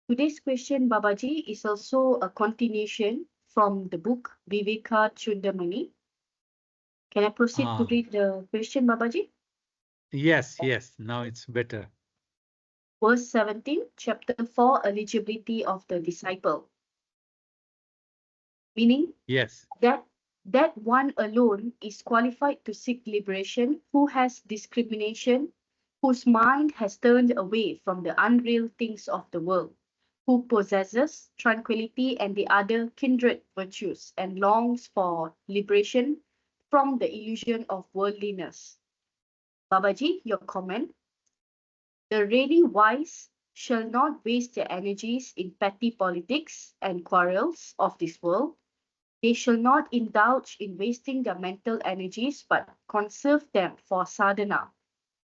Today's question, Babaji, is also a continuation from the book Viveka Chundamani. Can I proceed to Ah, read the question, Babaji? yes, yes. Now it's better. Verse 17, chapter 4, eligibility of the disciple. Meaning Yes. that one alone is qualified to seek liberation who has discrimination, whose mind has turned away from the unreal things of the world, who possesses tranquility and the other kindred virtues and longs for liberation from the illusion of worldliness. Babaji, your comment. The really wise shall not waste their energies in petty politics and quarrels of this world. They shall not indulge in wasting their mental energies but conserve them for sadhana.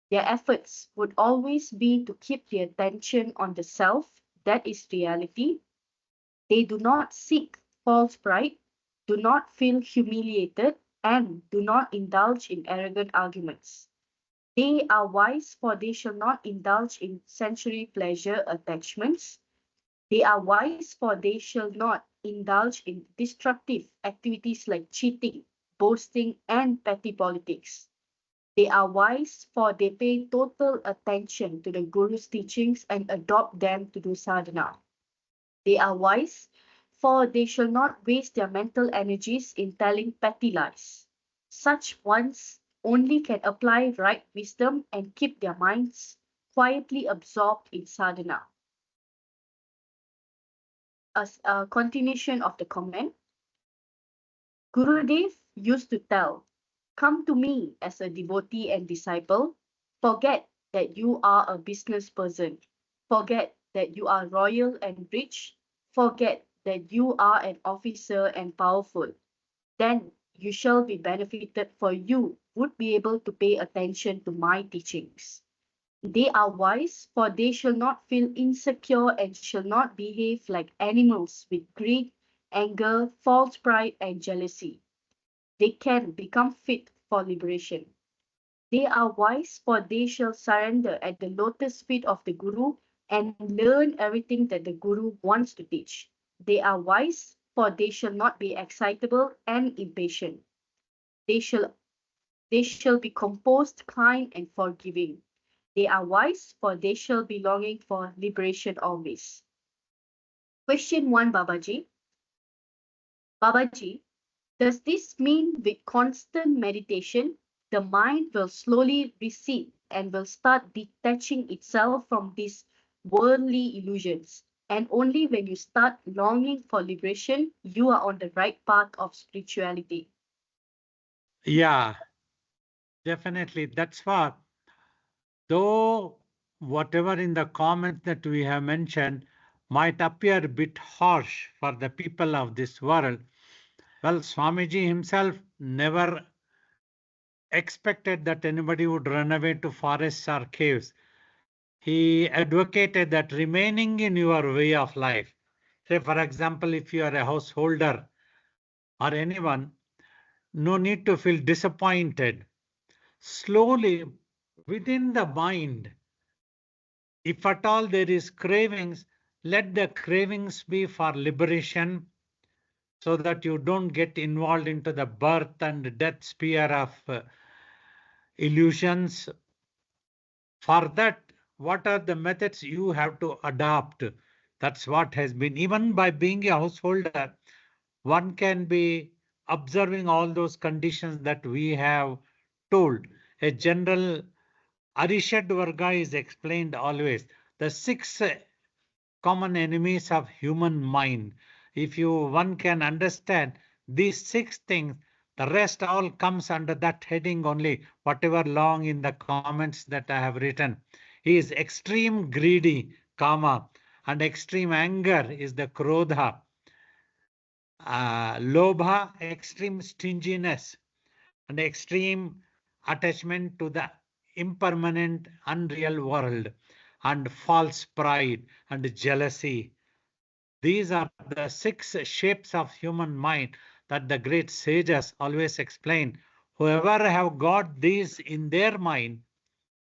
Their efforts would always be to keep the attention on the self, that is reality. They do not seek false pride, do not feel humiliated, and do not indulge in arrogant arguments. They are wise, for they shall not indulge in sensory pleasure attachments. They are wise, for they shall not indulge in destructive activities like cheating, boasting, and petty politics. They are wise, for they pay total attention to the Guru's teachings and adopt them to do sadhana. They are wise, for they shall not waste their mental energies in telling petty lies. Such ones only can apply right wisdom and keep their minds quietly absorbed in sadhana. As a continuation of the comment, Gurudev used to tell, "Come to me as a devotee and disciple. Forget that you are a business person. Forget that you are royal and rich. Forget that you are an officer and powerful. Then you shall be benefited, for you would be able to pay attention to my teachings. They are wise, for they shall not feel insecure and shall not behave like animals with greed, anger, false pride, and jealousy. They can become fit for liberation. They are wise, for they shall surrender at the lotus feet of the Guru and learn everything that the Guru wants to teach. They are wise, for they shall not be excitable and impatient. They shall, they shall be composed, kind, and forgiving. They are wise, for they shall be longing for liberation always. Question 1, Babaji. Babaji, does this mean with constant meditation, the mind will slowly recede and will start detaching itself from these worldly illusions? And only when you start longing for liberation, you are on the right path of spirituality. Yeah, definitely. That's what, though whatever in the comments that we have mentioned might appear a bit harsh for the people of this world, well, Swamiji himself never expected that anybody would run away to forests or caves. He advocated that remaining in your way of life. Say, for example, if you are a householder or anyone, no need to feel disappointed. Slowly, within the mind, if at all there is cravings, let the cravings be for liberation so that you don't get involved into the birth and death sphere of illusions. For that, what are the methods you have to adopt? That's what has been, even by being a householder, one can be observing all those conditions that we have told. A general Arishad Varga is explained always. The six common enemies of human mind. If you one can understand these six things, the rest all comes under that heading only, whatever long in the comments that I have written. He is extreme greedy, kama, and extreme anger is the krodha, lobha, extreme stinginess, and extreme attachment to the impermanent, unreal world, and false pride and jealousy. These are the six shapes of human mind that the great sages always explain. Whoever have got these in their mind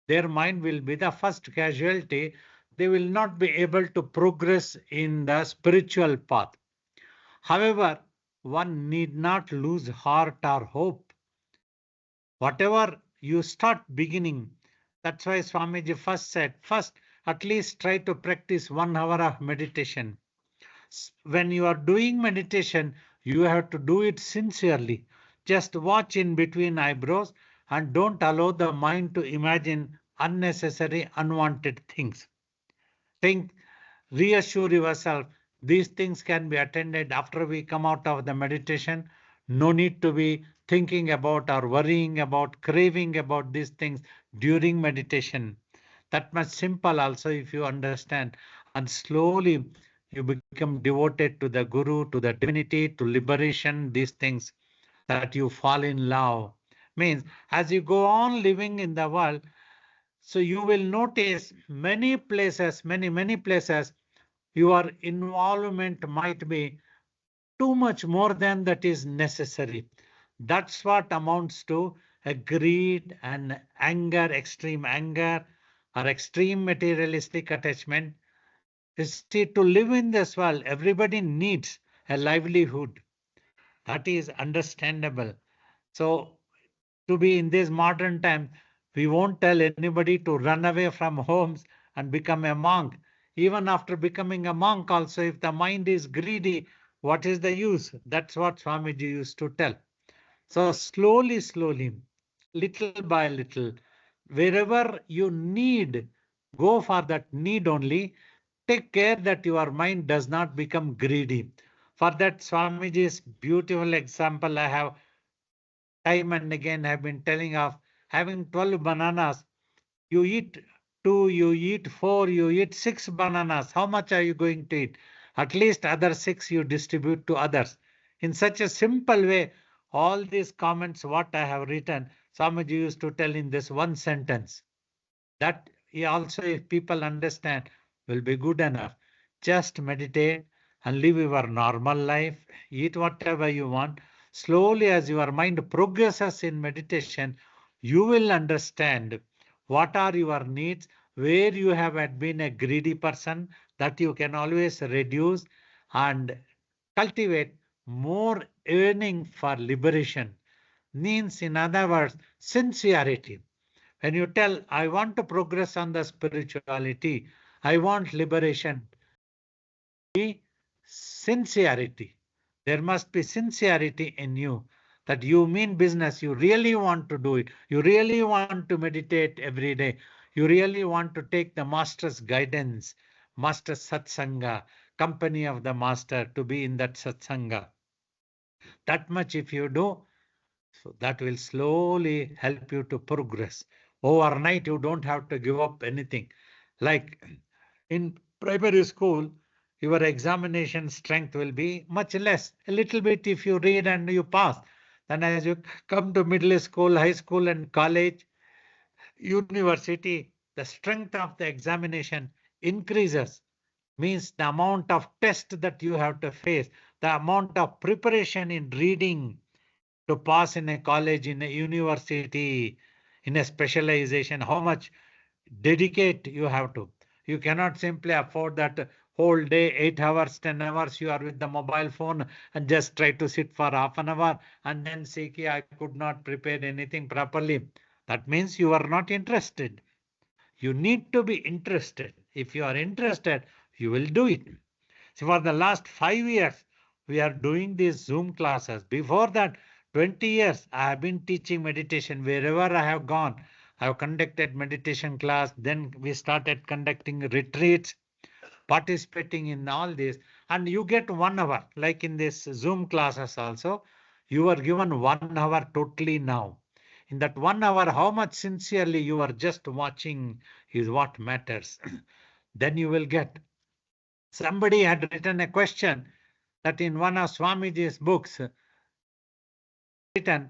will be the first casualty. they will not be able to progress in the spiritual path. However, one need not lose heart or hope. Whatever you start beginning, that's why Swamiji first said, first at least try to practice 1 hour of meditation. When you are doing meditation, you have to do it sincerely. Just watch in between eyebrows and don't allow the mind to imagine unnecessary, unwanted things. Think, reassure yourself, these things can be attended after we come out of the meditation. No need to be thinking about or worrying about, craving about these things during meditation. That much simple also, if you understand. And slowly you become devoted to the Guru, to the divinity, to liberation, these things, that you fall in love. Means as you go on living in the world, so you will notice many places, many places, your involvement might be too much more than that is necessary. That's what amounts to a greed and anger, extreme anger or extreme materialistic attachment. You see, to live in this world, everybody needs a livelihood. That is understandable. So to be in this modern time, we won't tell anybody to run away from homes and become a monk. Even after becoming a monk also, if the mind is greedy, what is the use? That's what Swamiji used to tell. So slowly, little by little, wherever you need, go for that need only. Take care that your mind does not become greedy. For that, Swamiji's beautiful example I have time and again have been telling of having 12 bananas. You eat 2, you eat 4, you eat 6 bananas. How much are you going to eat? At least other 6 you distribute to others. In such a simple way, all these comments, what I have written, Swamiji used to tell in this one sentence. That also, if people understand, will be good enough. Just meditate and live your normal life. Eat whatever you want. Slowly, as your mind progresses in meditation, you will understand what are your needs, where you have had been a greedy person, that you can always reduce and cultivate more yearning for liberation. Means, in other words, sincerity. When you tell, I want to progress on the spirituality, I want liberation, be sincerity. There must be sincerity in you, that you mean business. You really want to do it. You really want to meditate every day. You really want to take the master's guidance, master's satsanga, company of the master, to be in that satsanga. That much if you do, so that will slowly help you to progress. Overnight, you don't have to give up anything. Like in primary school, your examination strength will be much less. A little bit if you read and you pass. Then as you come to middle school, high school and college, university, the strength of the examination increases. Means the amount of test that you have to face, the amount of preparation in reading, to pass in a college, in a university, in a specialization, how much dedicate you have to. You cannot simply afford that whole day, 8 hours, 10 hours, you are with the mobile phone and just try to sit for half an hour and then say, I could not prepare anything properly. That means you are not interested. You need to be interested. If you are interested, you will do it. So for the last 5 years, we are doing these Zoom classes. Before that, 20 years, I have been teaching meditation wherever I have gone. I have conducted meditation class. Then we started conducting retreats, participating in all this. And you get 1 hour, like in this Zoom classes also. You are given 1 hour totally now. In that 1 hour, how much sincerely you are just watching is what matters. Then you will get. Somebody had written a question that in one of Swamiji's books, written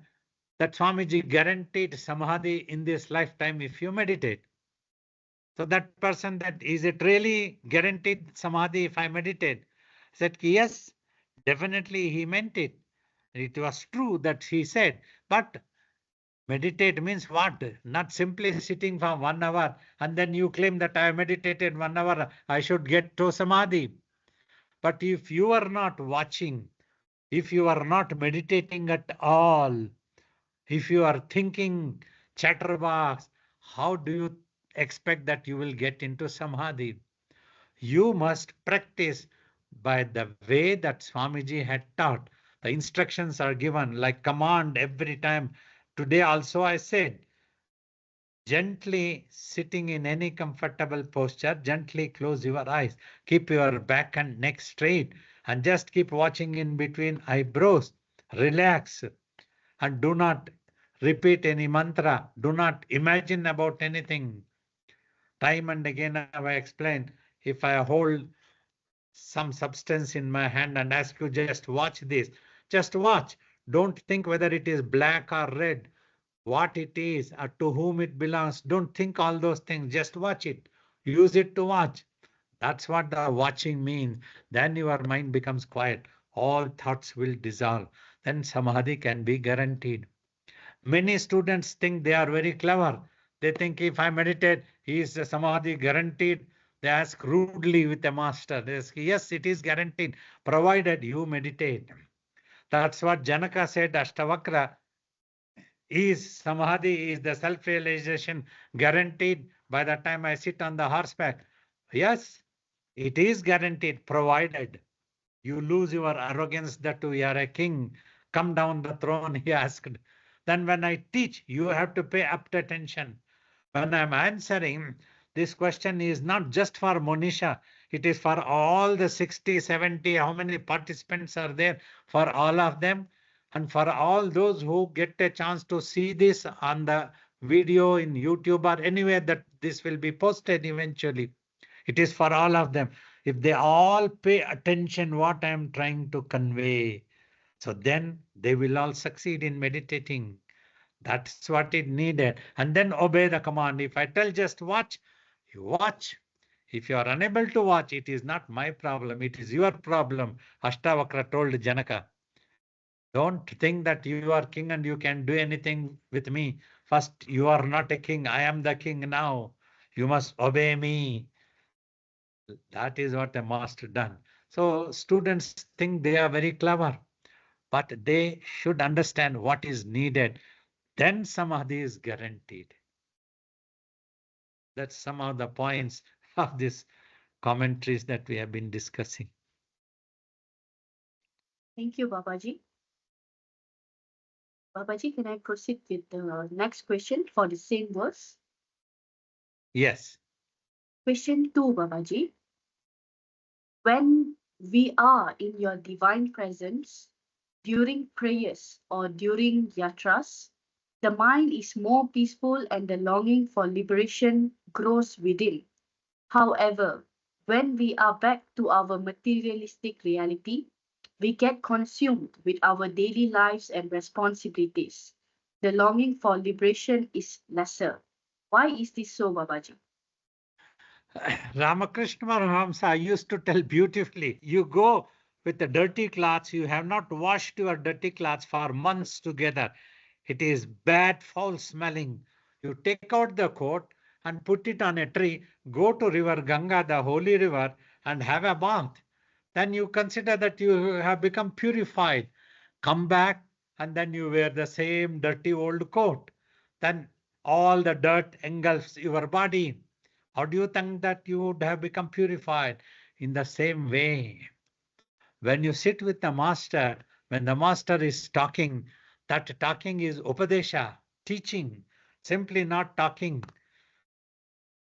that Swamiji guaranteed samadhi in this lifetime if you meditate. So that person, that is it really guaranteed samadhi if I meditate? Said yes, definitely he meant it. It was true that he said, but Meditate means what? Not simply sitting for 1 hour and then you claim that I meditated 1 hour, I should get to samadhi. But if you are not watching, if you are not meditating at all, if you are thinking chatterbox, how do you expect that you will get into samadhi? You must practice by the way that Swamiji had taught. The instructions are given like command every time. Today also I said, gently sitting in any comfortable posture, gently close your eyes, keep your back and neck straight, and just keep watching in between eyebrows. Relax and do not repeat any mantra. Do not imagine about anything. Time and again I have explained, if I hold some substance in my hand and ask you just watch this, just watch. Don't think whether it is black or red, what it is, or to whom it belongs. Don't think all those things. Just watch it. Use it to watch. That's what the watching means. Then your mind becomes quiet. All thoughts will dissolve. Then samadhi can be guaranteed. Many students think they are very clever. They think if I meditate, is the samadhi guaranteed? They ask rudely with the master. They ask, yes, it is guaranteed, provided you meditate. That's what Janaka said, Ashtavakra. Is samadhi, is the self-realization guaranteed by the time I sit on the horseback? Yes, it is guaranteed, provided you lose your arrogance that you are a king. Come down the throne, he asked. Then when I teach, you have to pay apt attention. When I'm answering, this question is not just for Monisha. It is for all the 60, 70, how many participants are there? For all of them. And for all those who get a chance to see this on the video in YouTube or anywhere that this will be posted eventually. It is for all of them. If they all pay attention what I am trying to convey, so then they will all succeed in meditating. That's what it needed. And then obey the command. If I tell just watch, you watch. If you are unable to watch, it is not my problem. It is your problem. Ashtavakra told Janaka. Don't think that you are king and you can do anything with me. First, you are not a king. I am the king now. You must obey me. That is what a master done. So students think they are very clever, but they should understand what is needed. Then samadhi is guaranteed. That's some of the points of these commentaries that we have been discussing. Thank you, Babaji. Babaji, can I proceed with the next question for the same verse? Yes. Question 2, Babaji. When we are in your divine presence during prayers or during yatras, the mind is more peaceful and the longing for liberation grows within. However, when we are back to our materialistic reality, we get consumed with our daily lives and responsibilities. The longing for liberation is lesser. Why is this so, Babaji? Ramakrishna Paramahamsa used to tell beautifully, you go with the dirty clothes, you have not washed your dirty clothes for months together. It is bad, foul smelling. You take out the coat and put it on a tree, go to river Ganga, the holy river, and have a bath. Then you consider that you have become purified. Come back and then you wear the same dirty old coat. Then all the dirt engulfs your body. How do you think that you would have become purified? In the same way, when you sit with the master, when the master is talking, that talking is upadesha, teaching, simply not talking.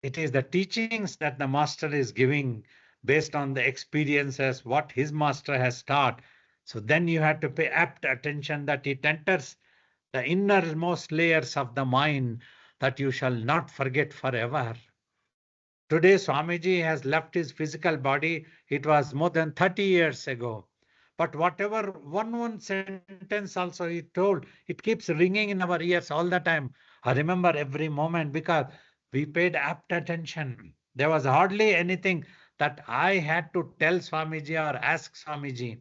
It is the teachings that the master is giving based on the experiences, what his master has taught. So then you have to pay apt attention that it enters the innermost layers of the mind that you shall not forget forever. Today, Swamiji has left his physical body. It was more than 30 years ago. But whatever one sentence also he told, it keeps ringing in our ears all the time. I remember every moment because we paid apt attention. There was hardly anything that I had to tell Swamiji or ask Swamiji.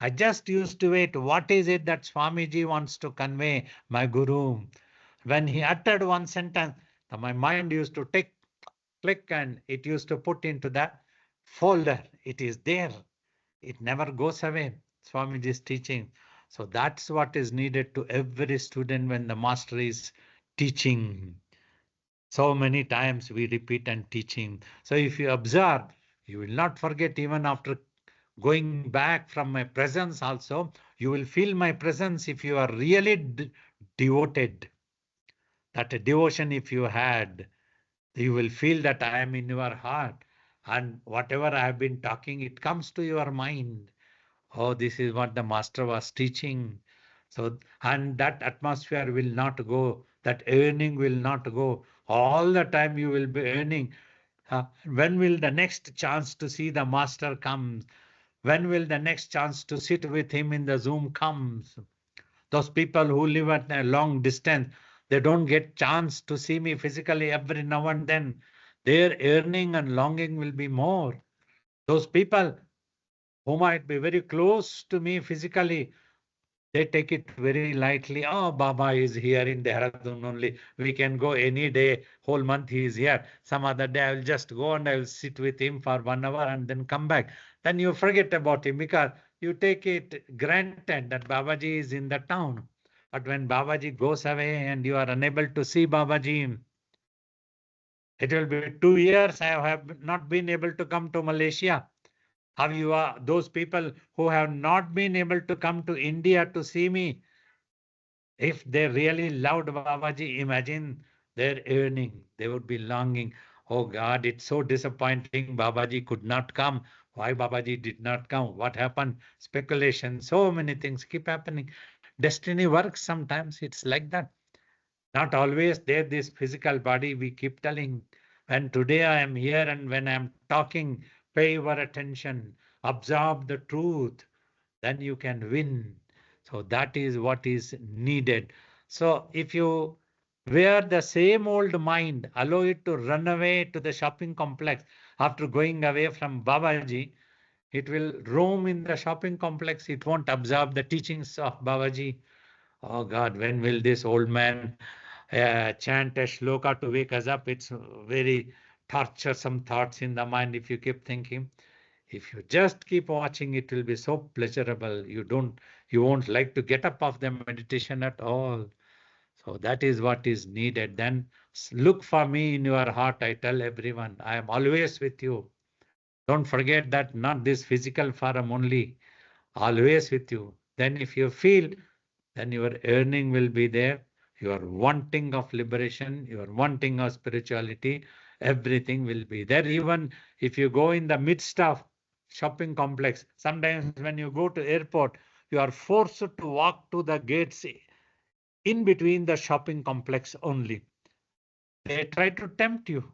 I just used to wait. What is it that Swamiji wants to convey, my Guru? When he uttered one sentence, my mind used to click and it used to put into that folder. It is there. It never goes away. Swamiji's teaching. So that's what is needed to every student when the master is teaching. So many times we repeat and teaching. So if you observe, you will not forget even after going back from my presence also, you will feel my presence if you are really devoted. That devotion if you had, you will feel that I am in your heart. And whatever I have been talking, it comes to your mind. Oh, this is what the master was teaching. So, and that atmosphere will not go, that earning will not go. All the time you will be earning. When will the next chance to see the master come? When will the next chance to sit with him in the Zoom comes? Those people who live at a long distance, they don't get chance to see me physically every now and then. Their yearning and longing will be more. Those people who might be very close to me physically, they take it very lightly. Oh, Baba is here in Dehradun only. We can go any day, whole month he is here. Some other day I will just go and I will sit with him for 1 hour and then come back. Then you forget about him because you take it granted that Babaji is in the town. But when Babaji goes away and you are unable to see Babaji, it will be 2 years I have not been able to come to Malaysia. How you are, those people who have not been able to come to India to see me, if they really loved Babaji, imagine their earning. They would be longing. Oh God, it's so disappointing. Babaji could not come. Why Babaji did not come? What happened? Speculation. So many things keep happening. Destiny works sometimes. It's like that. Not always there, this physical body, we keep telling. When today I am here and when I am talking, pay your attention, absorb the truth, then you can win. So that is what is needed. So if you wear the same old mind, allow it to run away to the shopping complex after going away from Babaji, it will roam in the shopping complex. It won't absorb the teachings of Babaji. Oh God, when will this old man chant a shloka to wake us up? It's very torturesome thoughts in the mind if you keep thinking. If you just keep watching, it will be so pleasurable. You won't like to get up off the meditation at all. So that is what is needed. Then look for me in your heart. I tell everyone, I am always with you. Don't forget that not this physical form only, always with you. Then if you feel, then your earning will be there. Your wanting of liberation, your wanting of spirituality, everything will be there. Even if you go in the midst of shopping complex, sometimes when you go to airport, you are forced to walk to the gates in between the shopping complex only. They try to tempt you.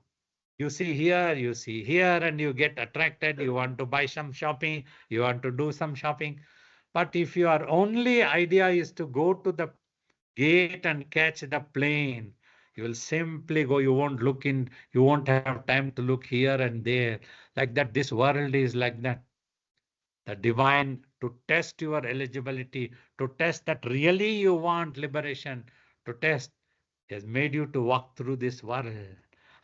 You see here, and you get attracted. You want to buy some shopping, you want to do some shopping. But if your only idea is to go to the gate and catch the plane, you will simply go. You won't look in, you won't have time to look here and there. Like that, this world is like that. The divine, to test your eligibility, to test that really you want liberation, to test, has made you to walk through this world.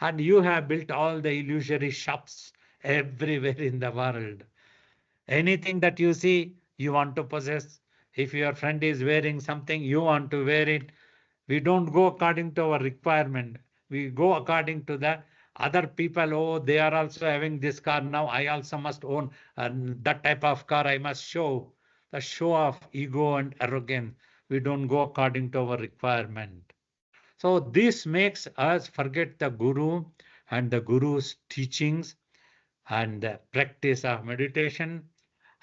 And you have built all the illusory shops everywhere in the world. Anything that you see, you want to possess. If your friend is wearing something, you want to wear it. We don't go according to our requirement. We go according to the other people. Oh, they are also having this car. Now I also must own that type of car. I must show. The show of ego and arrogance. We don't go according to our requirement. So this makes us forget the Guru and the Guru's teachings and the practice of meditation.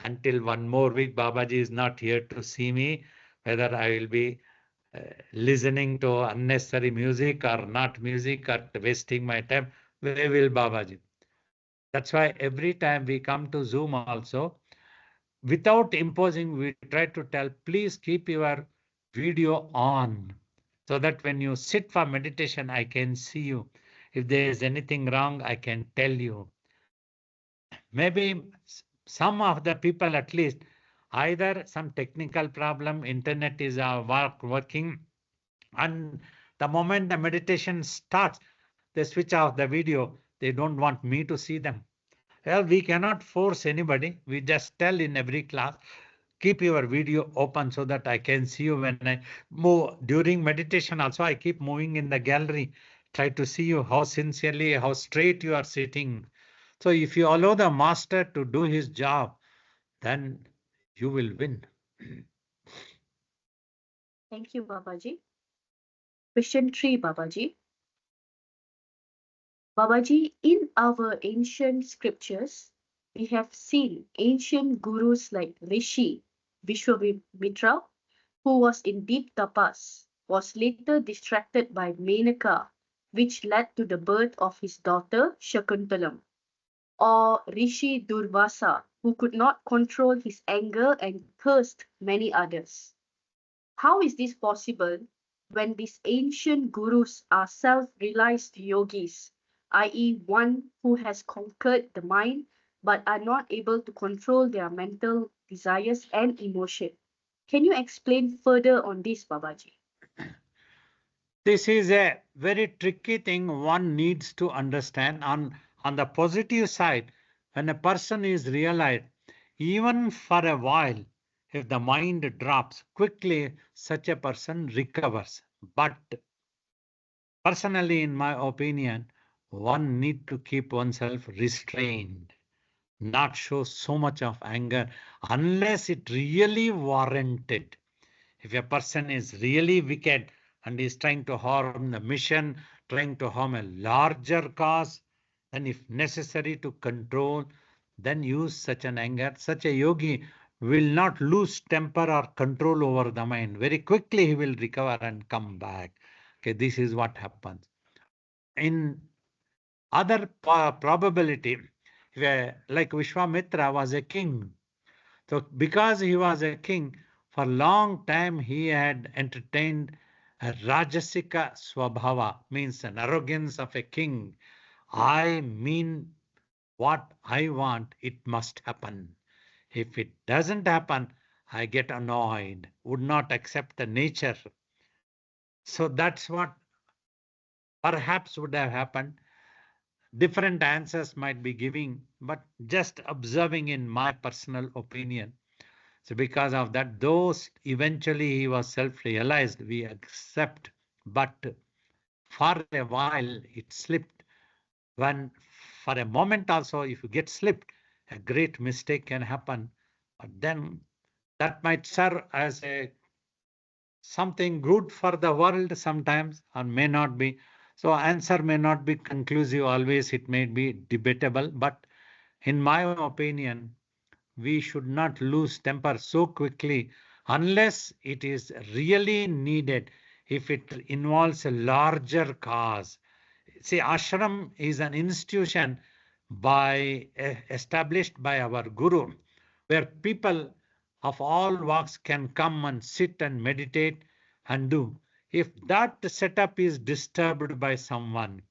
Until one more week, Babaji is not here to see me, whether I will be listening to unnecessary music or not music or wasting my time. Where will Babaji? That's why every time we come to Zoom also, without imposing, we try to tell, please keep your video on so that when you sit for meditation, I can see you. If there is anything wrong, I can tell you. Maybe some of the people at least, either some technical problem, internet is working, and The moment the meditation starts, they switch off the video. They don't want me to see them. Well, we cannot force anybody. We just tell in every class, keep your video open so that I can see you when I move. During meditation also, I keep moving in the gallery, try to see you how sincerely, how straight you are sitting. So if you allow the master to do his job, then you will win. Thank you, Babaji. Question 3, Babaji. Babaji, in our ancient scriptures, we have seen ancient gurus like Rishi Vishwamitra, who was in deep tapas, was later distracted by Menaka, which led to the birth of his daughter Shakuntalam, or Rishi Durvasa, who could not control his anger and cursed many others. How is this possible when these ancient gurus are self-realized yogis, i.e., one who has conquered the mind but are not able to control their mental desires and emotion? Can you explain further on this, Babaji? This is a very tricky thing one needs to understand. On the positive side, when a person is realized, even for a while, if the mind drops quickly, such a person recovers. But personally, in my opinion, one need to keep oneself restrained, not show so much of anger unless it really warranted. If a person is really wicked and is trying to harm the mission, trying to harm a larger cause, then if necessary to control, then use such an anger. Such a yogi will not lose temper or control over the mind. Very quickly he will recover and come back. Okay, this is what happens. In other probability, like Vishwamitra was a king. So because he was a king, for a long time he had entertained a Rajasika Swabhava, means an arrogance of a king. I mean what I want, it must happen. If it doesn't happen, I get annoyed, would not accept the nature. So that's what perhaps would have happened. Different answers might be giving, but just observing in my personal opinion. So because of that, those eventually he was self-realized, we accept, but for a while it slipped. When for a moment also, if you get slipped, a great mistake can happen. But then that might serve as a something good for the world sometimes, or may not be. So answer may not be conclusive always, it may be debatable, but in my opinion, we should not lose temper so quickly unless it is really needed, if it involves a larger cause. See, ashram is an institution established by our guru, where people of all walks can come and sit and meditate and do. If that setup is disturbed by someone,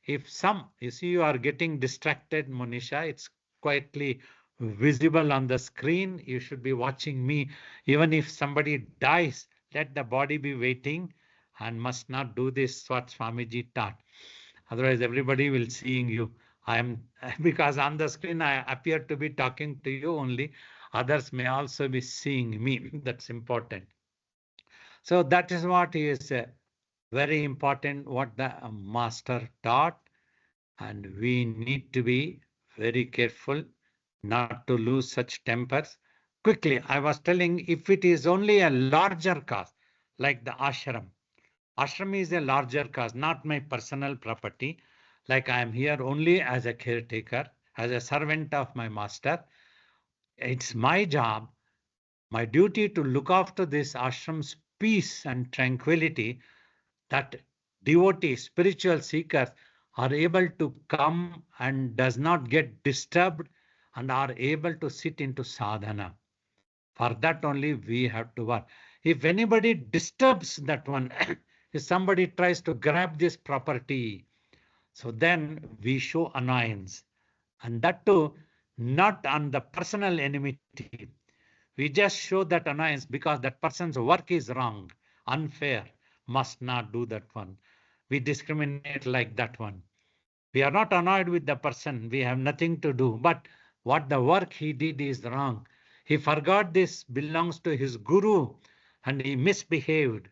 you see, you are getting distracted, Monisha, it's quietly visible on the screen. You should be watching me. Even if somebody dies, let the body be waiting and must not do this what Swamiji taught. Otherwise, everybody will seeing you. I am because on the screen I appear to be talking to you only. Others may also be seeing me. That's important. So that is what is very important. What the master taught, and we need to be very careful not to lose such tempers quickly. I was telling, if it is only a larger cause, like the ashram. Ashram is a larger cause, not my personal property. Like I am here only as a caretaker, as a servant of my master. It's my job, my duty to look after this ashram's peace and tranquility, that devotees, spiritual seekers are able to come and does not get disturbed and are able to sit into sadhana. For that only we have to work. If anybody disturbs that one, if somebody tries to grab this property, so then we show annoyance. And that too, not on the personal enmity. We just show that annoyance because that person's work is wrong, unfair. must not do that one. We discriminate like that one. We are not annoyed with the person. We have nothing to do. But what the work he did is wrong. He forgot this belongs to his guru and he misbehaved.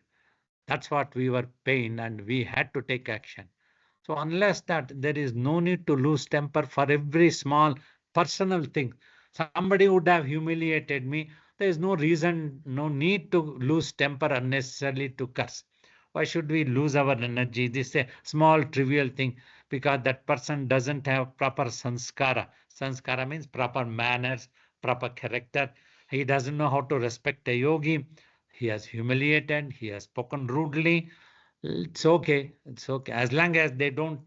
That's what we were pained and we had to take action. So unless that, there is no need to lose temper for every small personal thing. Somebody would have humiliated me. There is no reason, no need to lose temper unnecessarily to curse. Why should we lose our energy? This is a small trivial thing because that person doesn't have proper sanskara. Sanskara means proper manners, proper character. He doesn't know how to respect a yogi. He has humiliated, he has spoken rudely. It's okay. It's okay. As long as they don't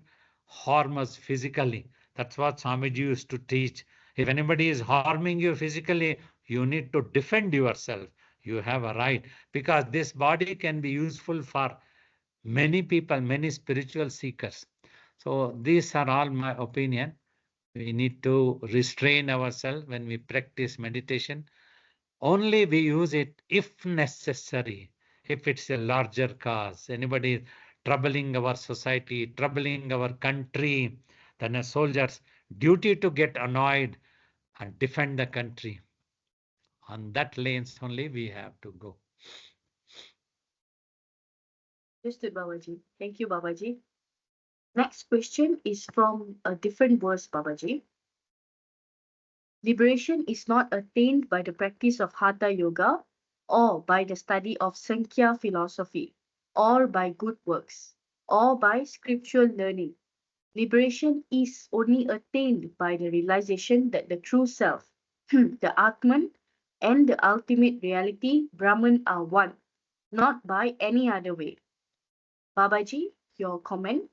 harm us physically. That's what Swamiji used to teach. If anybody is harming you physically, you need to defend yourself. You have a right because this body can be useful for many people, many spiritual seekers. So these are all my opinion. We need to restrain ourselves when we practice meditation. Only we use it if necessary, if it's a larger cause. Anybody is troubling our society, troubling our country, then a soldier's duty to get annoyed and defend the country. On that lanes only we have to go. Understood, Babaji. Thank you, Babaji. Next question is from a different verse, Babaji. Liberation is not attained by the practice of Hatha Yoga or by the study of Sankhya philosophy or by good works or by scriptural learning. Liberation is only attained by the realization that the true self, the Atman, and the ultimate reality, Brahman, are one, not by any other way. Babaji, your comment?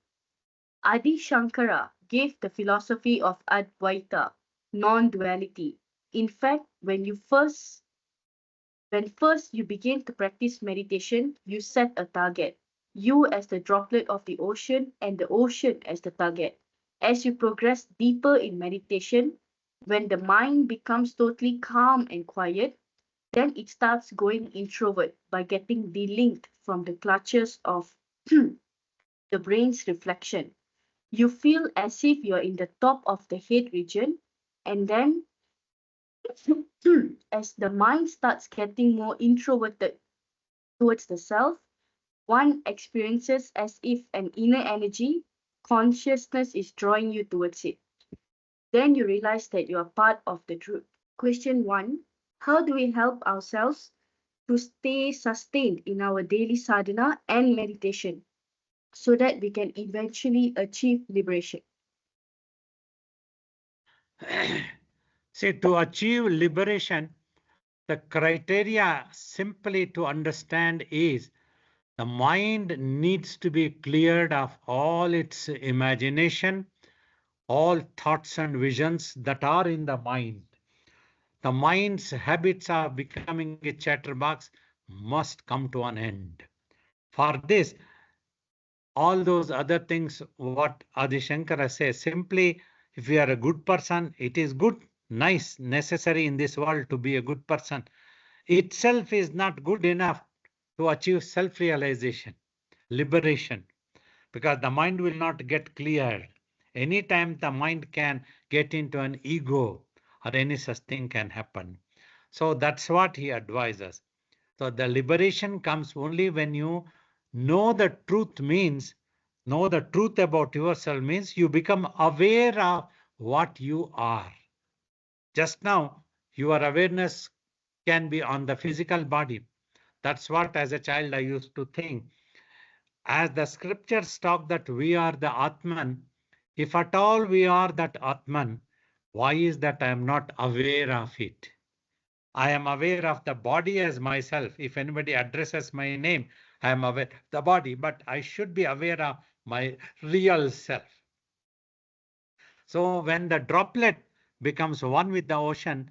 Adi Shankara gave the philosophy of Advaita, non-duality. In fact, when first you begin to practice meditation, you set a target. You as the droplet of the ocean and the ocean as the target. As you progress deeper in meditation, when the mind becomes totally calm and quiet, then it starts going introvert by getting delinked from the clutches of the brain's reflection. You feel as if you're in the top of the head region, and then as the mind starts getting more introverted towards the self, one experiences as if an inner energy, consciousness is drawing you towards it. Then you realize that you are part of the truth. Question 1. How do we help ourselves to stay sustained in our daily sadhana and meditation so that we can eventually achieve liberation? See, to achieve liberation, the criteria simply to understand is the mind needs to be cleared of all its imagination, all thoughts and visions that are in the mind. The mind's habits of becoming a chatterbox must come to an end. For this, all those other things, what Adi Shankara says, simply if you are a good person, it is good, nice, necessary in this world to be a good person. Itself is not good enough to achieve self-realization, liberation, because the mind will not get cleared. Anytime the mind can get into an ego or any such thing can happen. So that's what he advises. So the liberation comes only when you know the truth means, know the truth about yourself means you become aware of what you are. Just now, your awareness can be on the physical body. That's what as a child I used to think. As the scriptures talk that we are the Atman, if at all we are that Atman, why is that I am not aware of it? I am aware of the body as myself. If anybody addresses my name, I am aware of the body, but I should be aware of my real self. So when the droplet becomes one with the ocean,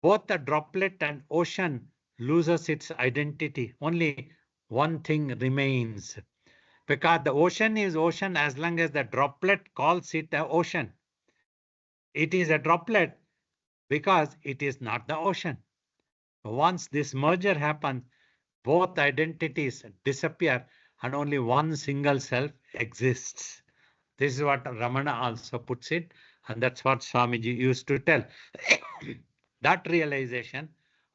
both the droplet and ocean loses its identity. Only one thing remains. Because the ocean is ocean as long as the droplet calls it the ocean. It is a droplet because it is not the ocean. Once this merger happens, both identities disappear. and only one single self exists. This is what Ramana also puts it, and that's what Swamiji used to tell. That realization,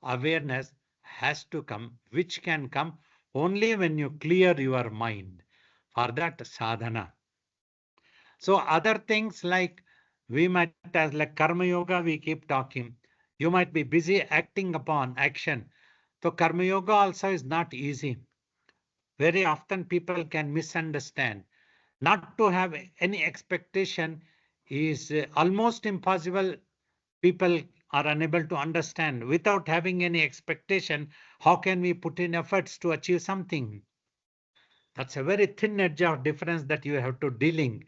awareness has to come, which can come only when you clear your mind. For that sadhana. So other things like we might as like karma yoga, we keep talking. You might be busy acting upon action. So karma yoga also is not easy. Very often people can misunderstand. Not to have any expectation is almost impossible. People are unable to understand. Without having any expectation, how can we put in efforts to achieve something? That's a very thin edge of difference that you have to dealing.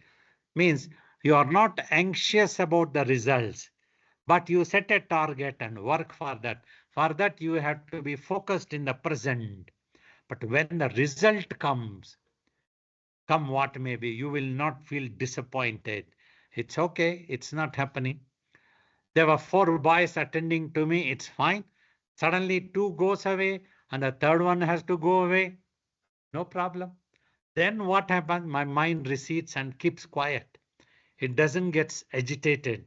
Means you are not anxious about the results, but you set a target and work for that. For that, you have to be focused in the present. But when the result comes, come what may be, you will not feel disappointed. It's okay, it's not happening. There were 4 boys attending to me, it's fine. Suddenly 2 goes away and the third one has to go away. No problem. Then what happens? My mind recedes and keeps quiet. It doesn't get agitated,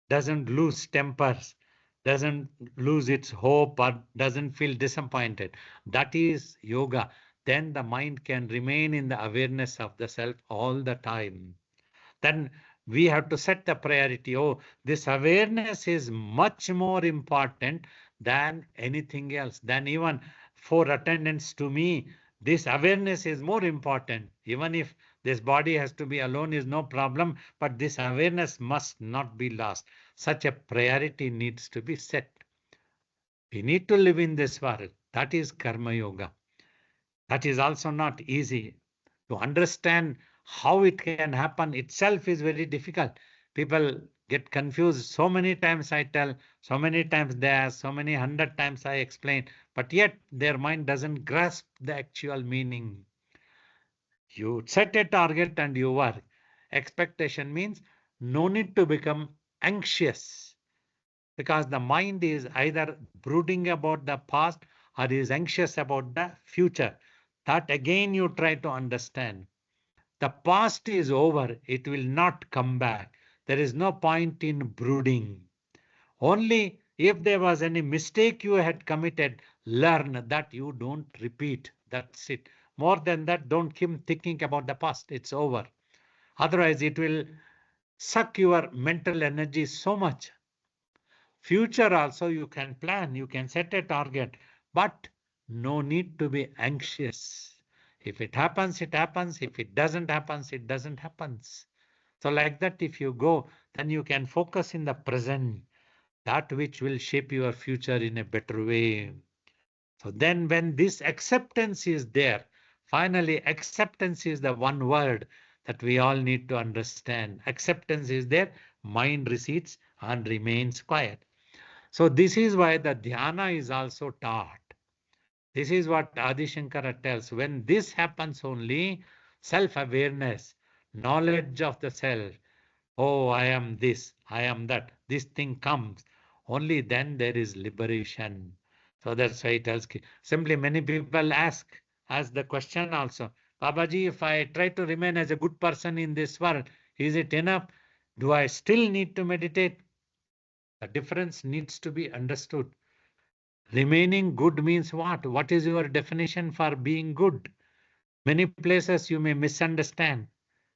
doesn't lose tempers, doesn't lose its hope, or doesn't feel disappointed. That is yoga. Then the mind can remain in the awareness of the self all the time. Then we have to set the priority. Oh, this awareness is much more important than anything else, than even for attendance to me. This awareness is more important. Even if this body has to be alone is no problem, but this awareness must not be lost. Such a priority needs to be set. We need to live in this world. That is karma yoga. That is also not easy. To understand how it can happen itself is very difficult. People get confused. So many times I tell, so many times they ask, so many 100 times I explain, but yet their mind doesn't grasp the actual meaning. You set a target and you work. Expectation means no need to become anxious, because the mind is either brooding about the past or is anxious about the future. That again you try to understand. The past is over, it will not come back. There is no point in brooding. Only if there was any mistake you had committed, learn that you don't repeat. That's it. More than that, don't keep thinking about the past. It's over. Otherwise, it will suck your mental energy so much. Future also you can plan, you can set a target, but no need to be anxious. If it happens, it happens. If it doesn't happen, it doesn't happen. So like that, if you go, then you can focus in the present, that which will shape your future in a better way. So then when this acceptance is there, finally acceptance is the one word that we all need to understand. Acceptance is there, mind recedes and remains quiet. So this is why the dhyana is also taught. This is what Adi Shankara tells. When this happens only, self-awareness, knowledge of the self, oh, I am this, I am that, this thing comes. Only then there is liberation. So that's why it tells. Simply many people ask the question also, Babaji, if I try to remain as a good person in this world, is it enough? Do I still need to meditate? The difference needs to be understood. Remaining good means what? What is your definition for being good? Many places you may misunderstand.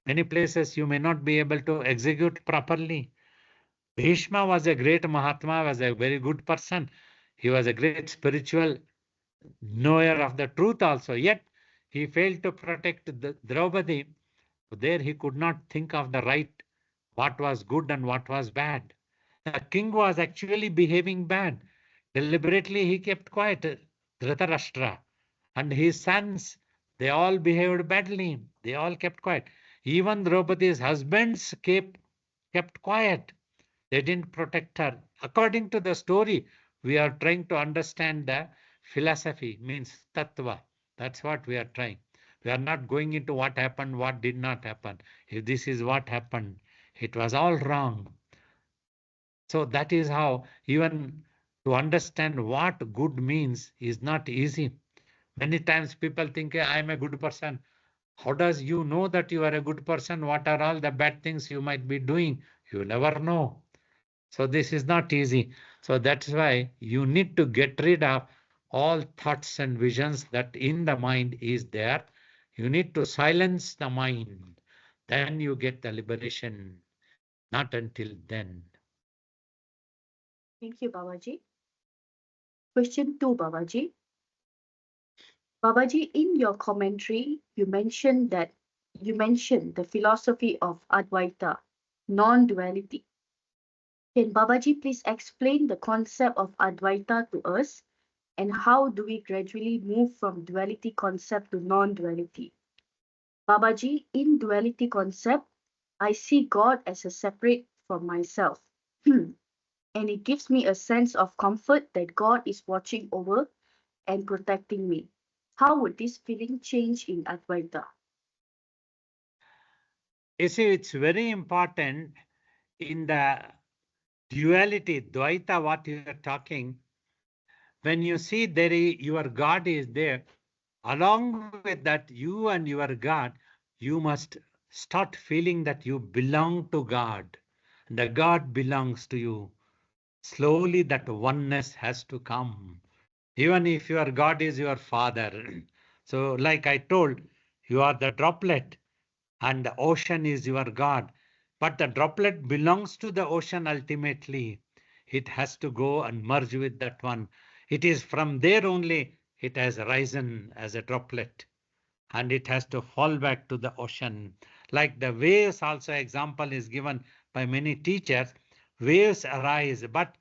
Many places you may not be able to execute properly. Bhishma was a great Mahatma, was a very good person. He was a great spiritual knower of the truth also. Yet he failed to protect the Draupadi. There he could not think of the right, what was good and what was bad. The king was actually behaving bad. Deliberately he kept quiet, Dhritarashtra. And his sons, they all behaved badly. They all kept quiet. Even Draupadi's husbands kept quiet. They didn't protect her. According to the story, we are trying to understand the philosophy, means tattva. That's what we are trying. We are not going into what happened, what did not happen. If this is what happened, it was all wrong. So that is how even to understand what good means is not easy. Many times people think, I am a good person. How does you know that you are a good person? What are all the bad things you might be doing? You never know. So this is not easy. So that's why you need to get rid of all thoughts and visions that in the mind is there. You need to silence the mind. Then you get the liberation. Not until then. Thank you, Babaji. Question 2, Babaji. Babaji, in your commentary, you mentioned the philosophy of Advaita, non-duality. Can Babaji please explain the concept of Advaita to us, and how do we gradually move from duality concept to non-duality? Babaji, in duality concept, I see God as a separate from myself. And it gives me a sense of comfort that God is watching over and protecting me. How would this feeling change in Advaita? You see, it's very important in the duality, Dvaita, what you are talking. When you see your God is there, along with that, you and your God, you must start feeling that you belong to God. The God belongs to you. Slowly that oneness has to come. Even if your God is your father. So like I told, you are the droplet and the ocean is your God. But the droplet belongs to the ocean ultimately. It has to go and merge with that one. It is from there only it has risen as a droplet and it has to fall back to the ocean. Like the waves also example is given by many teachers. Waves arise, but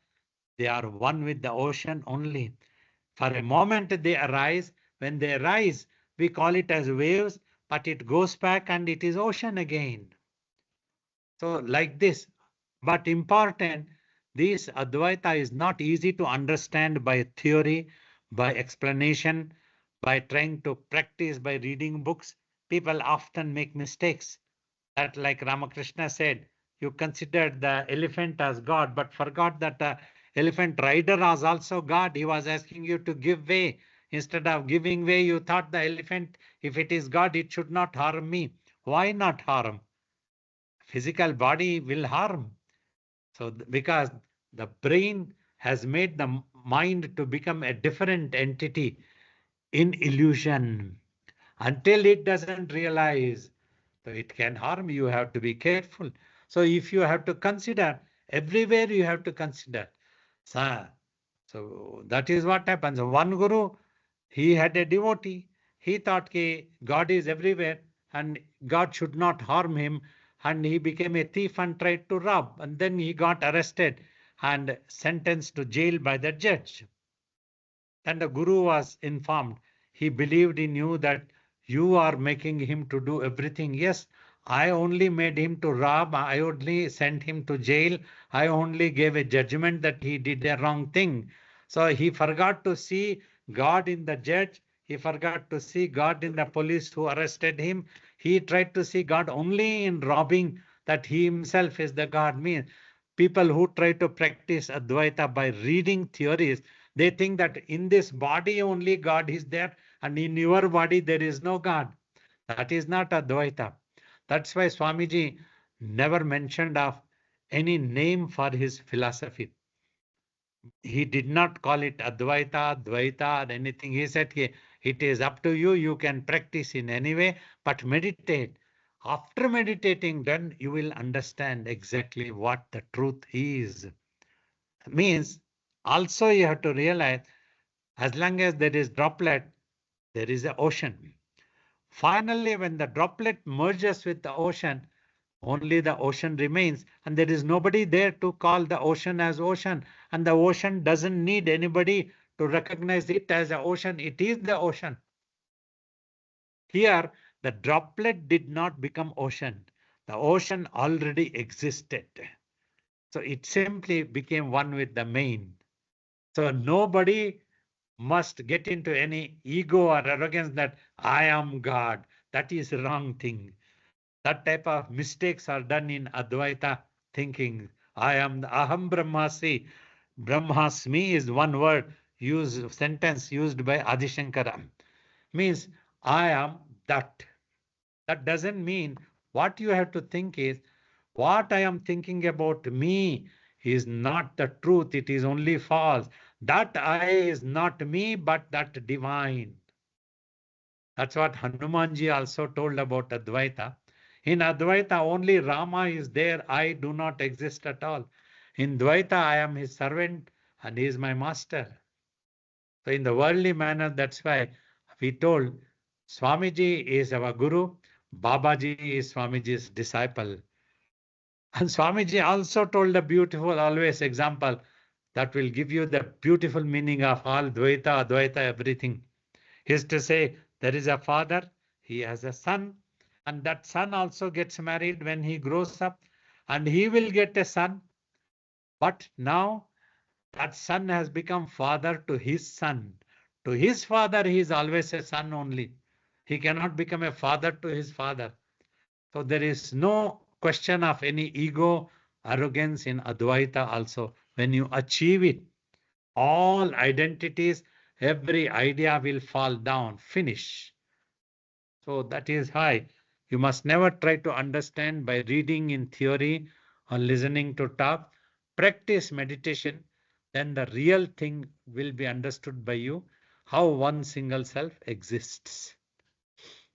they are one with the ocean only. For a moment they arise. When they rise, we call it as waves, but it goes back and it is ocean again. So like this, but important, this Advaita is not easy to understand by theory, by explanation, by trying to practice by reading books. People often make mistakes. That like Ramakrishna said, you considered the elephant as God, but forgot that the elephant rider was also God. He was asking you to give way. Instead of giving way, you thought the elephant, if it is God, it should not harm me. Why not harm? Physical body will harm. So because the brain has made the mind to become a different entity in illusion until it doesn't realize. So it can harm you. You have to be careful. So if you have to consider, everywhere you have to consider. So that is what happens. One guru, he had a devotee. He thought God is everywhere and God should not harm him. And he became a thief and tried to rob. And then he got arrested and sentenced to jail by the judge. And the guru was informed. He believed in you that you are making him to do everything. Yes, I only made him to rob. I only sent him to jail. I only gave a judgment that he did a wrong thing. So he forgot to see God in the judge. He forgot to see God in the police who arrested him. He tried to see God only in robbing, that he himself is the God. Means people who try to practice Advaita by reading theories, they think that in this body only God is there and in your body there is no God. That is not Advaita. That's why Swamiji never mentioned of any name for his philosophy. He did not call it Advaita, Dvaita or anything. He said, it is up to you. You can practice in any way, but meditate. After meditating, then you will understand exactly what the truth is. Means also you have to realize as long as there is droplet, there is an ocean. Finally, when the droplet merges with the ocean, only the ocean remains, and there is nobody there to call the ocean as ocean, and the ocean doesn't need anybody to recognize it as the ocean. It is the ocean. Here, the droplet did not become ocean. The ocean already existed. So it simply became one with the main. So nobody must get into any ego or arrogance that I am God. That is a wrong thing. That type of mistakes are done in Advaita thinking. I am the Aham Brahmasmi. Brahmasmi is one word sentence used by Adi Shankara. means I am that. That doesn't mean what you have to think is what I am thinking about me is not the truth. It is only false. That I is not me, but that divine. That's what Hanumanji also told about Advaita. In Advaita, only Rama is there. I do not exist at all. In Dvaita, I am his servant and he is my master. So in the worldly manner, that's why we told Swamiji is our guru, Babaji is Swamiji's disciple. And Swamiji also told a beautiful always example that will give you the beautiful meaning of all Dvaita, Advaita, everything. He is to say there is a father, he has a son, and that son also gets married when he grows up, and he will get a son. But now that son has become father to his son. To his father, he is always a son only. He cannot become a father to his father. So there is no question of any ego, arrogance in Advaita also. When you achieve it, all identities, every idea will fall down, finish. So that is why you must never try to understand by reading in theory or listening to talk. Practice meditation, then the real thing will be understood by you, how one single self exists.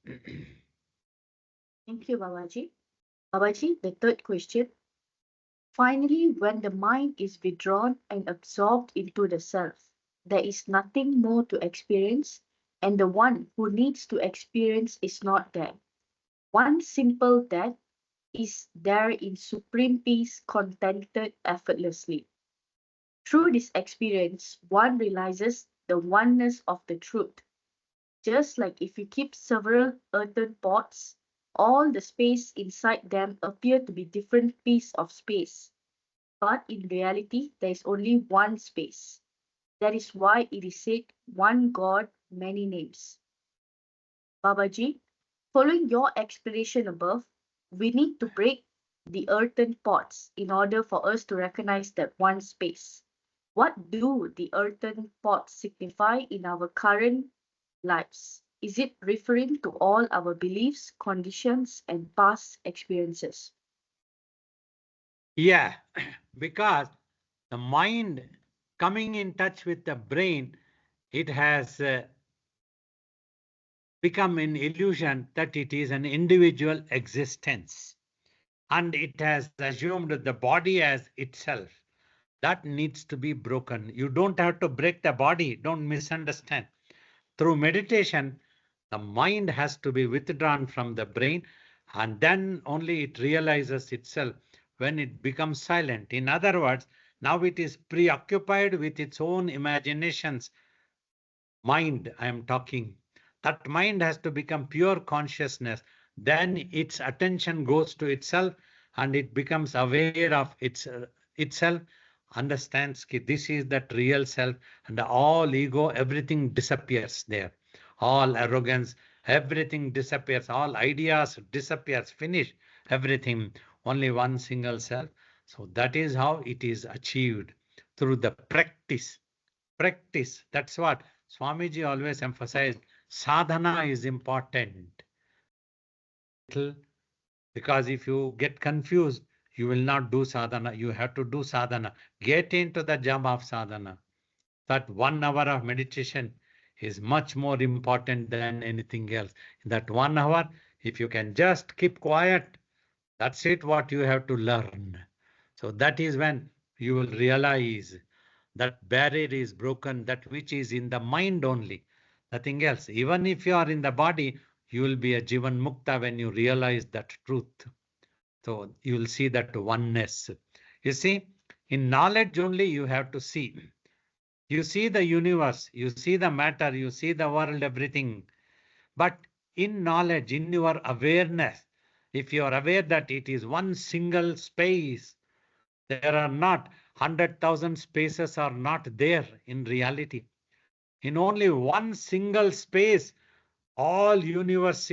Thank you, Babaji. Babaji, the third question. Finally, when the mind is withdrawn and absorbed into the self, there is nothing more to experience, and the one who needs to experience is not there. One simple that is there in supreme peace, contented effortlessly. Through this experience, one realizes the oneness of the truth. Just like if you keep several earthen pots, all the space inside them appear to be different pieces of space. But in reality, there is only one space. That is why it is said, one God, many names. Babaji, following your explanation above, we need to break the earthen pots in order for us to recognize that one space. What do the earthen pots signify in our current lives? Is it referring to all our beliefs, conditions, and past experiences? Yeah, because the mind coming in touch with the brain, it has become an illusion that it is an individual existence. And it has assumed the body as itself. That needs to be broken. You don't have to break the body, don't misunderstand. Through meditation, the mind has to be withdrawn from the brain, and then only it realizes itself when it becomes silent. In other words, now it is preoccupied with its own imaginations. Mind, I am talking. That mind has to become pure consciousness. Then its attention goes to itself and it becomes aware of itself, understands that this is that real self, and all ego, everything disappears there. All arrogance, everything disappears. All ideas disappears, finish everything. Only one single self. So that is how it is achieved through the practice. Practice. That's what Swamiji always emphasized. Sadhana is important. Because if you get confused, you will not do sadhana. You have to do sadhana. Get into the job of sadhana. That 1 hour of meditation is much more important than anything else. In that 1 hour, if you can just keep quiet, that's it what you have to learn. So that is when you will realize that barrier is broken, that which is in the mind only, nothing else. Even if you are in the body, you will be a Jivan Mukta when you realize that truth. So you will see that oneness. You see, in knowledge only you have to see. You see the universe, you see the matter, you see the world, everything. But in knowledge, in your awareness, if you are aware that it is one single space, there are not 100,000 spaces are not there in reality. In only one single space, all universe,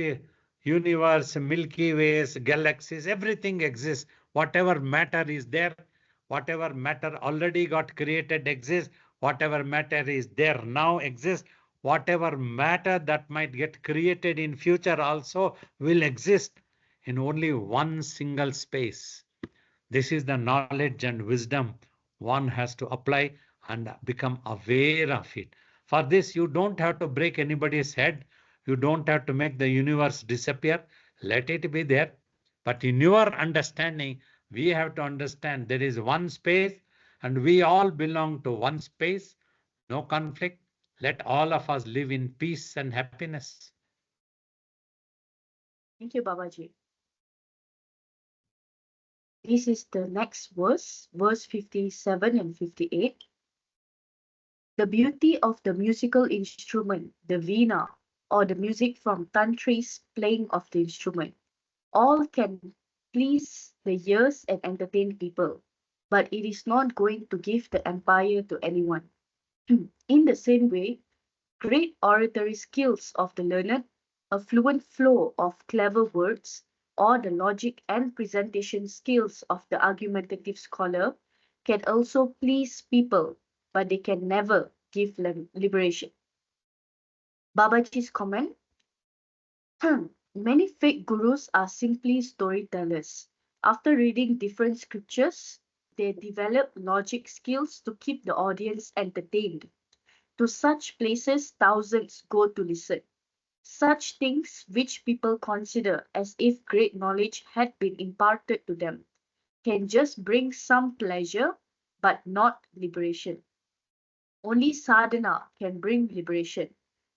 Milky Ways, galaxies, everything exists. Whatever matter is there, whatever matter already got created exists, whatever matter is there now exists, whatever matter that might get created in future also will exist in only one single space. This is the knowledge and wisdom one has to apply and become aware of it. For this, you don't have to break anybody's head. You don't have to make the universe disappear. Let it be there. But in your understanding, we have to understand there is one space and we all belong to one space. No conflict. Let all of us live in peace and happiness. Thank you, Babaji. This is the next verse, verse 57 and 58. The beauty of the musical instrument, the veena, or the music from Tantri's playing of the instrument, all can please the ears and entertain people, but it is not going to give the empire to anyone. In the same way, great oratory skills of the learned, a fluent flow of clever words, or the logic and presentation skills of the argumentative scholar can also please people, but they can never give them liberation. Babaji's comment. Many fake gurus are simply storytellers. After reading different scriptures, they develop logic skills to keep the audience entertained. To such places, thousands go to listen. Such things which people consider as if great knowledge had been imparted to them can just bring some pleasure but not liberation. Only sadhana can bring liberation.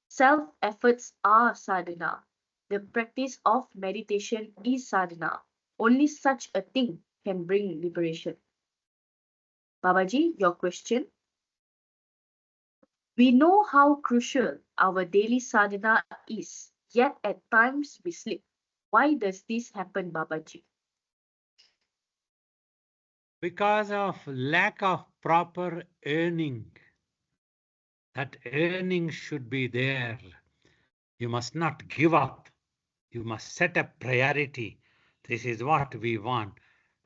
Self efforts are sadhana. The practice of meditation is sadhana. Only such a thing can bring liberation. Babaji, your question. We know how crucial our daily sadhana is, yet at times we sleep. Why does this happen, Babaji? Because of lack of proper earning. That earning should be there. You must not give up. You must set a priority. This is what we want.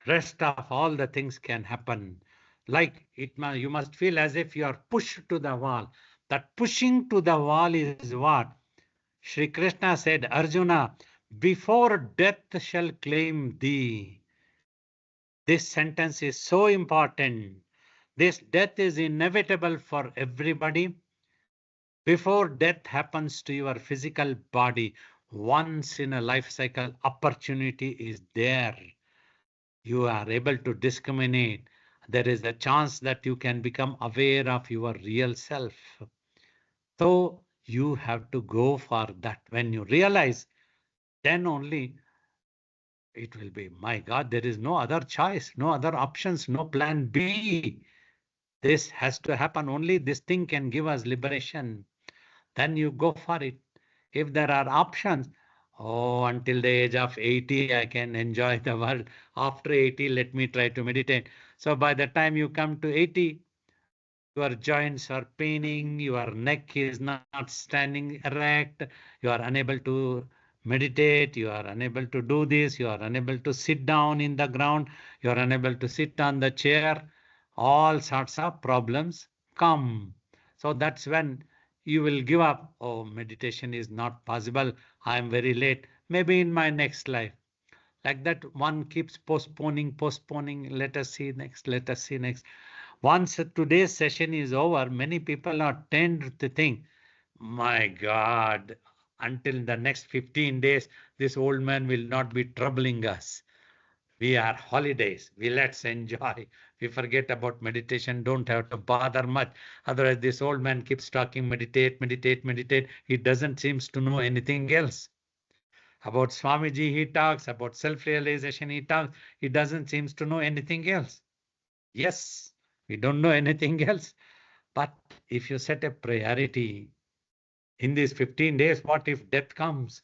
Rest of all the things can happen. Like you must feel as if you are pushed to the wall. That pushing to the wall is what? Shri Krishna said, Arjuna, before death shall claim thee. This sentence is so important. This death is inevitable for everybody. Before death happens to your physical body, once in a life cycle opportunity is there. You are able to discriminate. There is a chance that you can become aware of your real self. So you have to go for that. When you realize, then only it will be, my God, there is no other choice, no other options, no plan B. This has to happen. Only this thing can give us liberation. Then you go for it. If there are options, oh, until the age of 80, I can enjoy the world. After 80, let me try to meditate. So by the time you come to 80, your joints are paining, your neck is not standing erect, you are unable to meditate, you are unable to do this, you are unable to sit down in the ground, you are unable to sit on the chair. All sorts of problems come. So that's when you will give up. Oh, meditation is not possible. I am very late. Maybe in my next life. Like that, one keeps postponing. Let us see next. Let us see next. Once today's session is over, many people are tend to think, my God, until the next 15 days, this old man will not be troubling us. We are holidays. We let's enjoy. We forget about meditation. Don't have to bother much. Otherwise, this old man keeps talking, meditate, meditate, meditate. He doesn't seems to know anything else. About Swamiji, he talks. About self-realization, he talks. He doesn't seems to know anything else. Yes, we don't know anything else. But if you set a priority in these 15 days, what if death comes?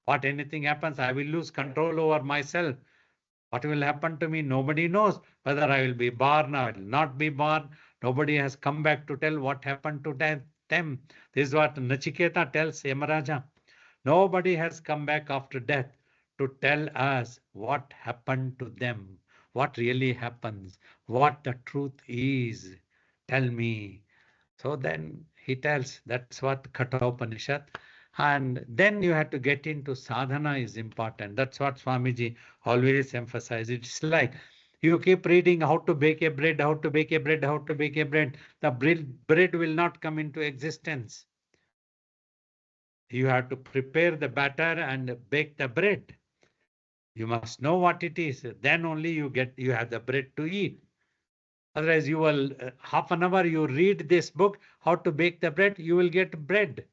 What anything happens? I will lose control over myself. What will happen to me? Nobody knows whether I will be born or will not be born. Nobody has come back to tell what happened to them. This is what Nachiketa tells Yamaraja. Nobody has come back after death to tell us what happened to them, what really happens, what the truth is. Tell me. So then He tells that's what Katha Upanishad. And then you have to get into sadhana is important. That's what Swamiji always emphasizes. It's like you keep reading how to bake a bread, how to bake a bread, how to bake a bread. The bread will not come into existence. You have to prepare the batter and bake the bread. You must know what it is. Then only you have the bread to eat. Otherwise, you will half an hour you read this book, how to bake the bread, you will get bread.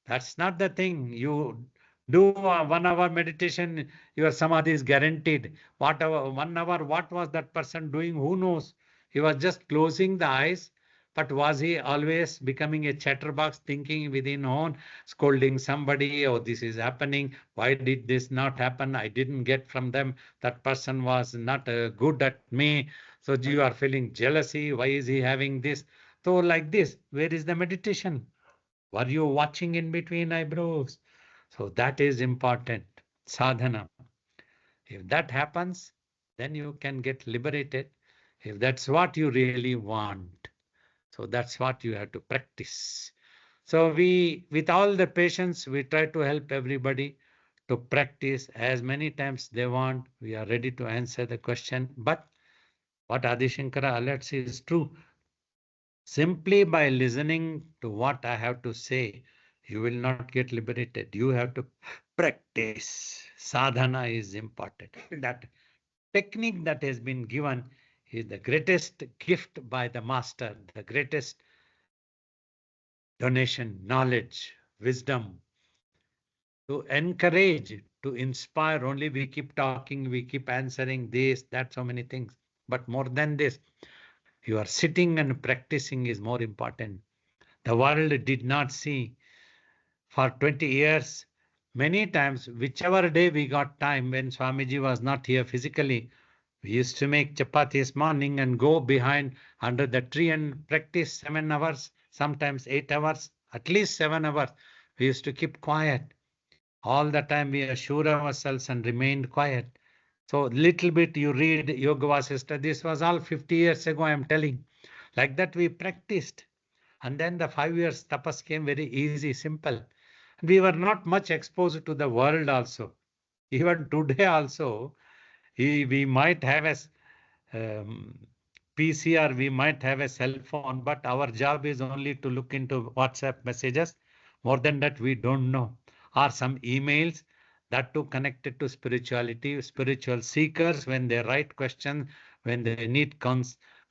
That's not the thing. You do a 1 hour meditation, your samadhi is guaranteed. Whatever 1 hour, what was that person doing? Who knows? He was just closing the eyes. But was he always becoming a chatterbox, thinking within own, scolding somebody? Oh, this is happening. Why did this not happen? I didn't get from them. That person was not good at me. So you are feeling jealousy. Why is he having this? So like this, where is the meditation? Were you watching in between eyebrows? So that is important. Sadhana. If that happens, then you can get liberated. If that's what you really want. So that's what you have to practice. So with all the patience, we try to help everybody to practice as many times they want. We are ready to answer the question. But what Adi Shankara alerts is true. Simply by listening to what I have to say, you will not get liberated. You have to practice. Sadhana is important. That technique that has been given is the greatest gift by the master, the greatest donation, knowledge, wisdom, to encourage, to inspire. Only we keep talking, we keep answering this, that, so many things. But more than this, you are sitting and practicing is more important. The world did not see for 20 years. Many times, whichever day we got time when Swamiji was not here physically, we used to make chapatis morning and go behind under the tree and practice 7 hours, sometimes 8 hours, at least 7 hours. We used to keep quiet. All the time we assure ourselves and remained quiet. So little bit you read Yoga Vasishtha. This was all 50 years ago, I am telling. Like that we practiced. And then the 5 years tapas came very easy, simple. We were not much exposed to the world also. Even today also, we might have a PC or we might have a cell phone, but our job is only to look into WhatsApp messages. More than that, we don't know. Or some emails that too connected to spirituality, spiritual seekers when they write questions, when they need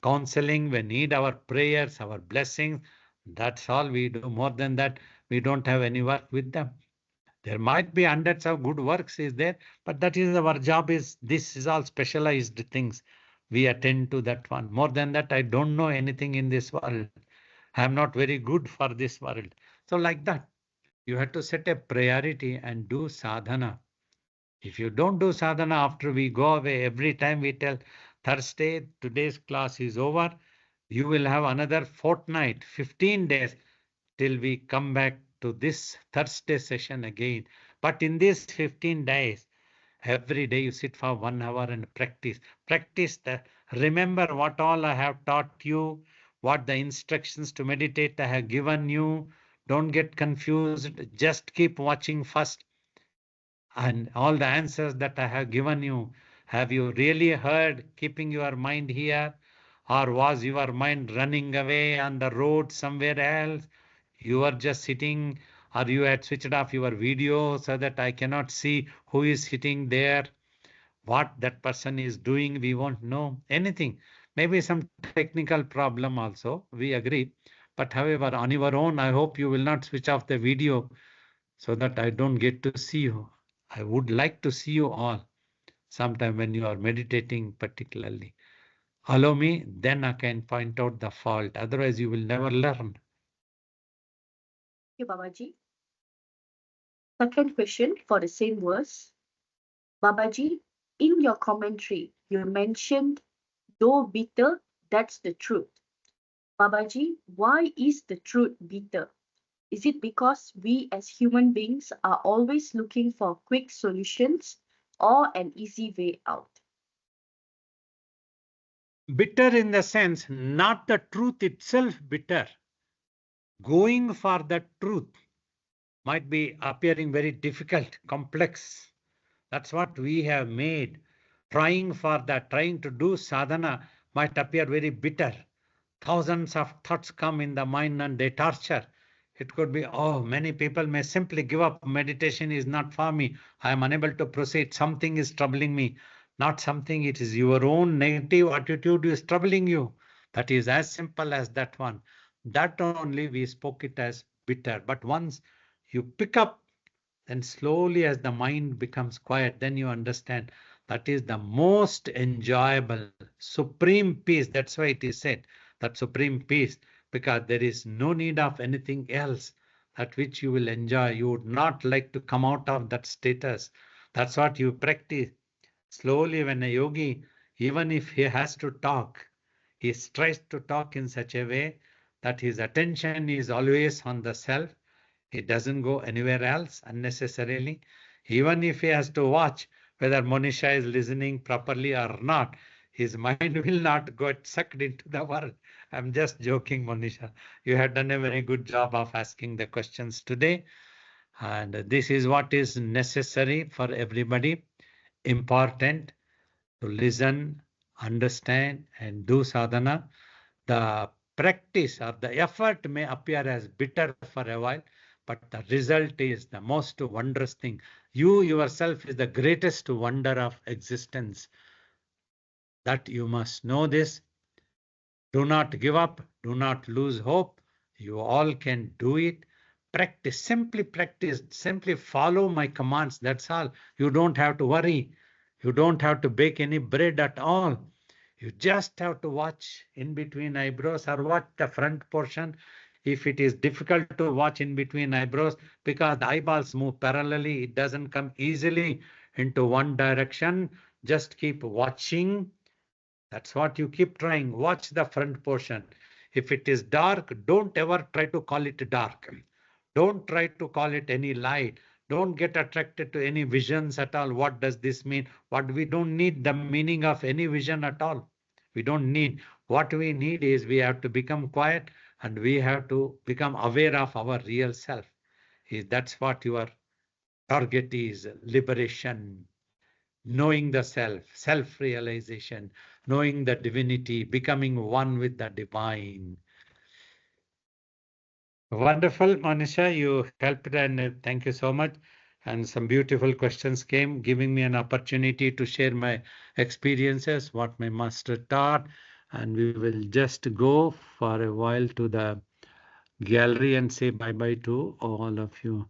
counseling, when need our prayers, our blessings. That's all we do. More than that, we don't have any work with them. There might be hundreds of good works is there, but that is our job is this is all specialized things. We attend to that one. More than that, I don't know anything in this world. I am not very good for this world. So like that, you have to set a priority and do sadhana. If you don't do sadhana after we go away, every time we tell Thursday, today's class is over, you will have another fortnight, 15 days till we come back to this Thursday session again. But in these 15 days, every day you sit for 1 hour and practice. Practice remember what all I have taught you, what the instructions to meditate I have given you. Don't get confused. Just keep watching first. And all the answers that I have given you, have you really heard keeping your mind here? Or was your mind running away on the road somewhere else? You are just sitting, or you had switched off your video so that I cannot see who is sitting there, what that person is doing. We won't know anything. Maybe some technical problem also, we agree. But however, on your own, I hope you will not switch off the video so that I don't get to see you. I would like to see you all sometime when you are meditating particularly. Allow me, then I can point out the fault. Otherwise, you will never learn. Thank you, Babaji. Second question for the same verse. Babaji, in your commentary, you mentioned, though bitter, that's the truth. Babaji, why is the truth bitter? Is it because we as human beings are always looking for quick solutions or an easy way out? Bitter in the sense, not the truth itself bitter. going for the truth might be appearing very difficult, complex. That's what we have made. Trying for that, trying to do sadhana might appear very bitter. Thousands of thoughts come in the mind and they torture. It could be, oh, many people may simply give up. Meditation is not for me. I am unable to proceed. Something is troubling me. Not something, it is your own negative attitude is troubling you. That is as simple as that one. That only we spoke it as bitter. But once you pick up, then slowly as the mind becomes quiet, then you understand that is the most enjoyable, supreme peace. That's why it is said that supreme peace, because there is no need of anything else that which you will enjoy. You would not like to come out of that status. That's what you practice. Slowly, when a yogi, even if he has to talk, he tries to talk in such a way that his attention is always on the self. He doesn't go anywhere else unnecessarily. Even if he has to watch whether Monisha is listening properly or not, his mind will not get sucked into the world. I'm just joking, Monisha. You have done a very good job of asking the questions today. And this is what is necessary for everybody. Important to listen, understand, and do sadhana. The practice or the effort may appear as bitter for a while, but the result is the most wondrous thing. You yourself is the greatest wonder of existence. That you must know this. Do not give up. Do not lose hope. You all can do it. Practice, simply follow my commands. That's all. You don't have to worry. You don't have to bake any bread at all. You just have to watch in between eyebrows or watch the front portion. If it is difficult to watch in between eyebrows because the eyeballs move parallelly, it doesn't come easily into one direction. Just keep watching. That's what you keep trying. Watch the front portion. If it is dark, don't ever try to call it dark. Don't try to call it any light. Don't get attracted to any visions at all. What does this mean? What we don't need the meaning of any vision at all. We don't need. What we need is we have to become quiet and we have to become aware of our real self. That's what your target is, liberation, knowing the self, self-realization, knowing the divinity, becoming one with the divine. Wonderful, Monisha, you helped and thank you so much. And some beautiful questions came, giving me an opportunity to share my experiences, what my master taught. And we will just go for a while to the gallery and say bye-bye to all of you.